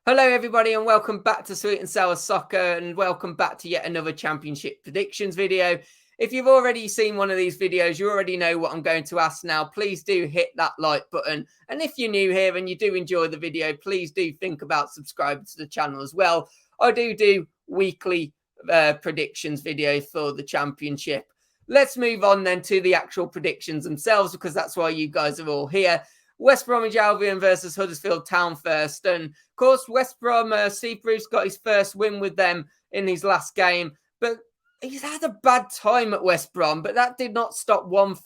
Hello, everybody, and welcome back to Sweet and Sour Soccer, and welcome back to yet another Championship predictions video. If you've already seen one of these videos, you already know what I'm going to ask now. Please do hit that like button. And if you're new here and you do enjoy the video, please do think about subscribing to the channel as well. I do weekly predictions videos for the Championship. Let's move on then to the actual predictions themselves, because that's why you guys are all here. West Bromwich Alvin versus Huddersfield Town first. And of course, West Brom, Steve Bruce got his first win with them in his last game. But he's had a bad time at West Brom. But that did not stop one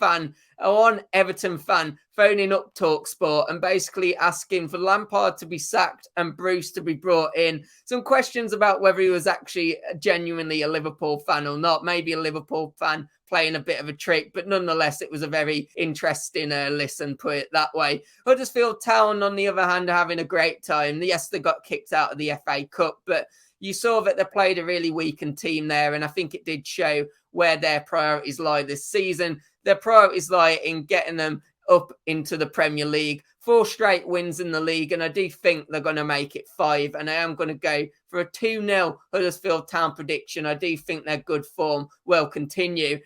Everton fan, phoning up TalkSport and basically asking for Lampard to be sacked and Bruce to be brought in. Some questions about whether he was actually genuinely a Liverpool fan or not. Maybe a Liverpool fan playing a bit of a trick, but nonetheless, it was a very interesting listen, put it that way. Huddersfield Town, on the other hand, are having a great time. Yes, they got kicked out of the FA Cup, but you saw that they played a really weakened team there, and I think it did show where their priorities lie this season. Their priorities lie in getting them up into the Premier League. 4 straight wins in the league, and I do think they're going to make it 5, and I am going to go for a 2-0 Huddersfield Town prediction. I do think their good form will continue.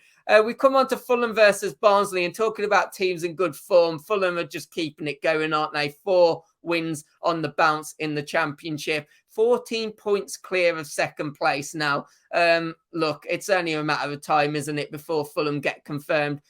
We come on to Fulham versus Barnsley, and talking about teams in good form, Fulham are just keeping it going, aren't they? 4 wins on the bounce in the Championship, 14 points clear of second place now. Look, it's only a matter of time, isn't it, before Fulham get confirmed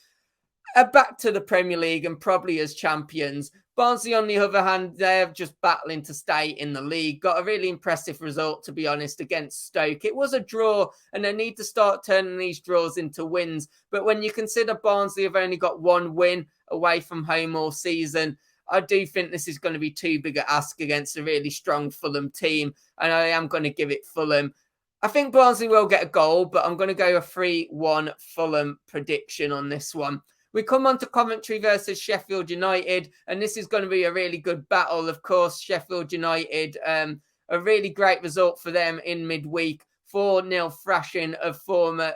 back to the Premier League and probably as champions. Barnsley, on the other hand, they're just battling to stay in the league. Got a really impressive result, to be honest, against Stoke. It was a draw, and they need to start turning these draws into wins. But when you consider Barnsley have only got 1 win away from home all season, I do think this is going to be too big a ask against a really strong Fulham team, and I am going to give it Fulham. I think Barnsley will get a goal, but I'm going to go a 3-1 Fulham prediction on this one. We come on to Coventry versus Sheffield United, and this is going to be a really good battle. Of course, Sheffield United, a really great result for them in midweek. 4-0 thrashing of former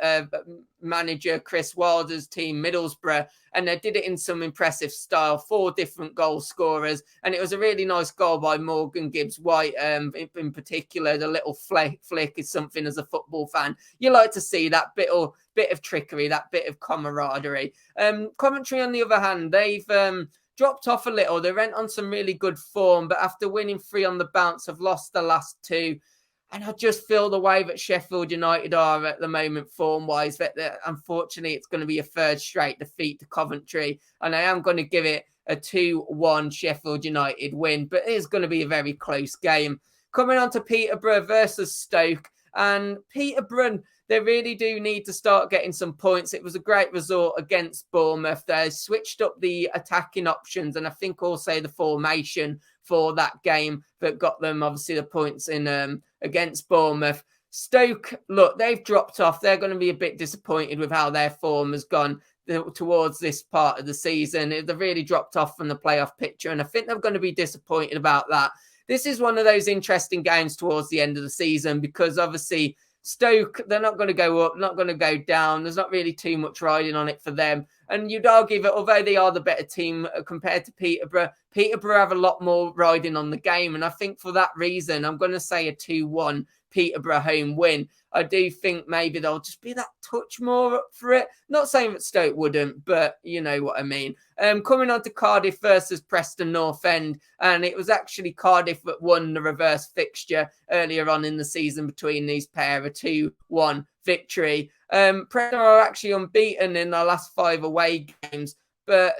manager Chris Wilder's team, Middlesbrough, and they did it in some impressive style. 4 different goal scorers, and it was a really nice goal by Morgan Gibbs-White in particular. The little flick is something, as a football fan, you like to see that bit of trickery, that bit of camaraderie. Coventry, on the other hand, they've dropped off a little. They went on some really good form, but after winning 3 on the bounce, have lost the last 2. And I just feel the way that Sheffield United are at the moment, form-wise, that unfortunately it's going to be a 3rd straight defeat to Coventry. And I am going to give it a 2-1 Sheffield United win, but it is going to be a very close game. Coming on to Peterborough versus Stoke. And Peterborough, they really do need to start getting some points. It was a great result against Bournemouth. They switched up the attacking options, and I think also the formation for that game that got them, obviously, the points in against Bournemouth. Stoke, look, they've dropped off. They're going to be a bit disappointed with how their form has gone towards this part of the season. They've really dropped off from the playoff picture, and I think they're going to be disappointed about that. This is one of those interesting games towards the end of the season, because obviously Stoke, they're not going to go up, not going to go down. There's not really too much riding on it for them. And you'd argue that although they are the better team compared to Peterborough, Peterborough have a lot more riding on the game. And I think for that reason, I'm going to say a 2-1 Peterborough home win. I do think maybe they'll just be that touch more up for it. Not saying that Stoke wouldn't, but you know what I mean. Coming on to Cardiff versus Preston North End, and it was actually Cardiff that won the reverse fixture earlier on in the season between these pair, a 2-1 victory. Preston are actually unbeaten in their last 5 away games, but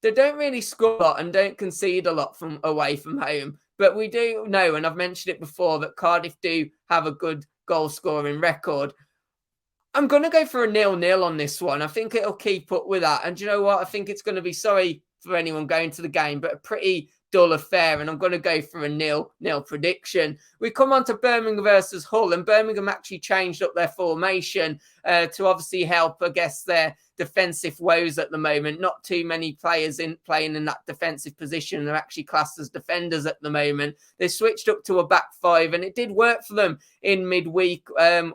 they don't really score a lot and don't concede a lot from away from home. But we do know, and I've mentioned it before, that Cardiff do have a good goal-scoring record. I'm going to go for a 0-0 on this one. I think it'll keep up with that. And you know what? I think it's going to be, sorry for anyone going to the game, but a pretty dull affair, and I'm going to go for a 0-0 prediction. We come on to Birmingham versus Hull, and Birmingham actually changed up their formation to obviously help, I guess, their defensive woes at the moment. Not too many players playing in that defensive position. They're actually classed as defenders at the moment. They switched up to a back 5, and it did work for them in midweek in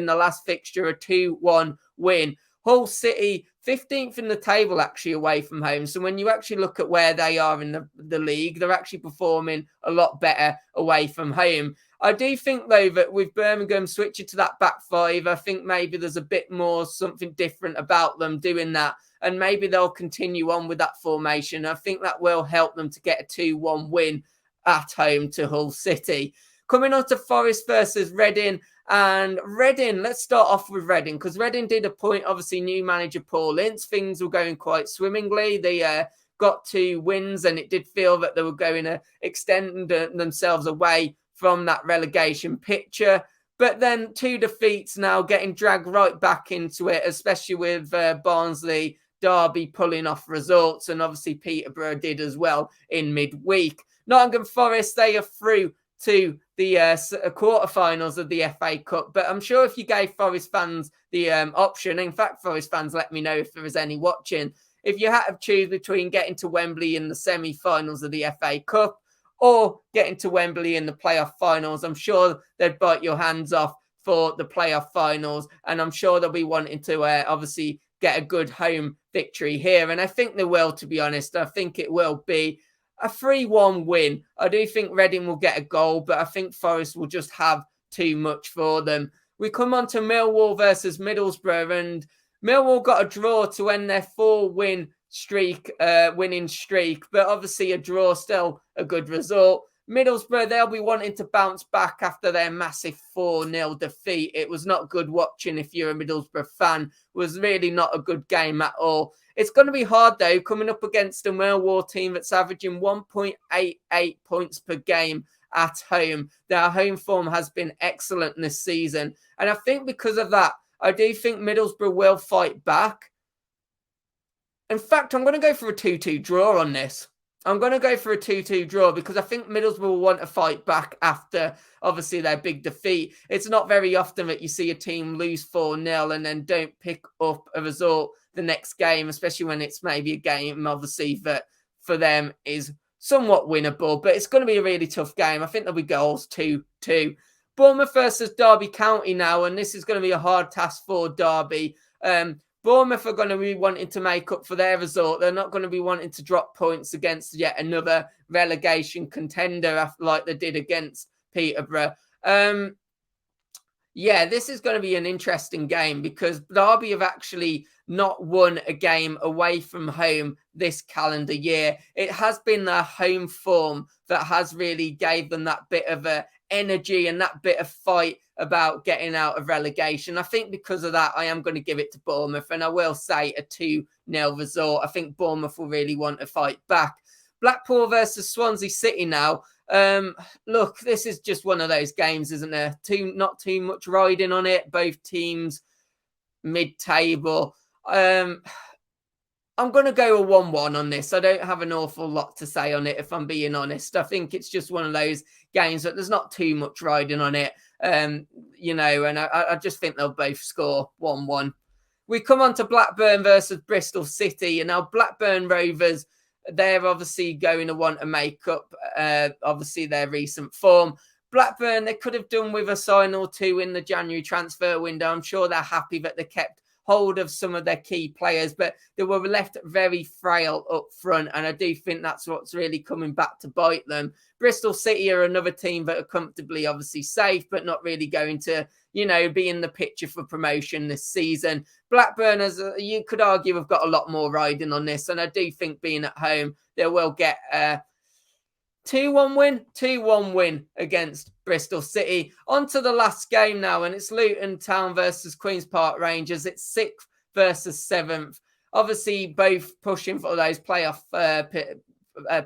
the last fixture, a 2-1 win. Hull City 15th in the table actually away from home. So when you actually look at where they are in the league, they're actually performing a lot better away from home. I do think, though, that with Birmingham switching to that back five, I think maybe there's a bit more something different about them doing that. And maybe they'll continue on with that formation. I think that will help them to get a 2-1 win at home to Hull City. Coming on to Forest versus Reading. And Reading, let's start off with Reading, because Reading did appoint, obviously, new manager Paul Ince. Things were going quite swimmingly. They got 2 wins, and it did feel that they were going to extend themselves away from that relegation picture. But then 2 defeats now, getting dragged right back into it, especially with Barnsley, Derby pulling off results, and obviously Peterborough did as well in midweek. Nottingham Forest, they are through to the quarterfinals of the FA Cup. But I'm sure if you gave Forest fans the option, in fact, Forest fans, let me know if there is any watching, if you had to choose between getting to Wembley in the semi-finals of the FA Cup or getting to Wembley in the playoff finals, I'm sure they'd bite your hands off for the playoff finals. And I'm sure they'll be wanting to obviously get a good home victory here. And I think they will, to be honest. I think it will be a 3-1 win. I do think Reading will get a goal, but I think Forest will just have too much for them. We come on to Millwall versus Middlesbrough, and Millwall got a draw to end their 4-win winning streak, but obviously a draw still a good result. Middlesbrough, they'll be wanting to bounce back after their massive 4-0 defeat. It was not good watching if you're a Middlesbrough fan. It was really not a good game at all. It's going to be hard, though, coming up against a Millwall team that's averaging 1.88 points per game at home. Their home form has been excellent this season. And I think because of that, I do think Middlesbrough will fight back. In fact, I'm going to go for a 2-2 draw on this. I'm going to go for a 2-2 draw because I think Middlesbrough will want to fight back after, obviously, their big defeat. It's not very often that you see a team lose 4-0 and then don't pick up a result the next game, especially when it's maybe a game, obviously, that for them is somewhat winnable. But it's going to be a really tough game. I think there'll be goals 2-2. Bournemouth versus Derby County now, and this is going to be a hard task for Derby. Bournemouth are going to be wanting to make up for their result. They're not going to be wanting to drop points against yet another relegation contender like they did against Peterborough. This is going to be an interesting game because Derby have actually not won a game away from home this calendar year. It has been their home form that has really gave them that bit of a energy and that bit of fight about getting out of relegation. I think because of that, I am going to give it to Bournemouth, and I will say a 2-0 result. I think Bournemouth will really want to fight back. Blackpool versus Swansea City now. Look, this is just one of those games, isn't there? Not too much riding on it. Both teams mid-table. I'm going to go a 1-1 on this. I don't have an awful lot to say on it, if I'm being honest. I think it's just one of those games that there's not too much riding on it, and I just think they'll both score 1-1. We come on to Blackburn versus Bristol City, and now Blackburn Rovers, they're obviously going to want to make up, obviously, their recent form. Blackburn, they could have done with a sign or two in the January transfer window. I'm sure they're happy that they kept hold of some of their key players, but they were left very frail up front, and I do think that's what's really coming back to bite them. Bristol City are another team that are comfortably, obviously, safe, but not really going to, be in the picture for promotion this season. Blackburn, as you could argue, have got a lot more riding on this, and I do think being at home, they will get 2-1 win against Bristol City. On to the last game now, and it's Luton Town versus Queen's Park Rangers. It's 6th versus 7th. Obviously, both pushing for those playoff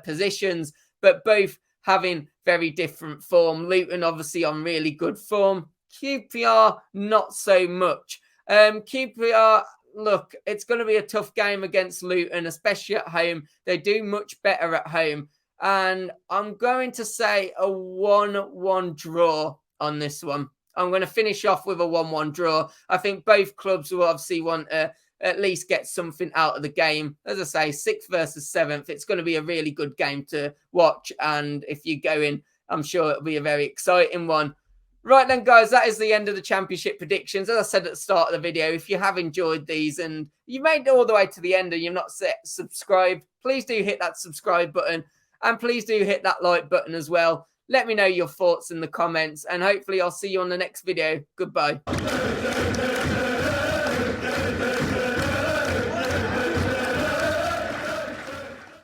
positions, but both having very different form. Luton, obviously, on really good form. QPR, not so much. QPR, look, it's going to be a tough game against Luton, especially at home. They do much better at home. And I'm going to say a 1-1 draw on this one. I'm going to finish off with a 1-1 draw. I think both clubs will obviously want to at least get something out of the game. As I say, 6th versus 7th. It's going to be a really good game to watch. And if you go in, I'm sure it'll be a very exciting one. Right then, guys, that is the end of the Championship predictions. As I said at the start of the video, if you have enjoyed these and you made it all the way to the end and you're not subscribed, please do hit that subscribe button and please do hit that like button as well. Let me know your thoughts in the comments and hopefully I'll see you on the next video. Goodbye.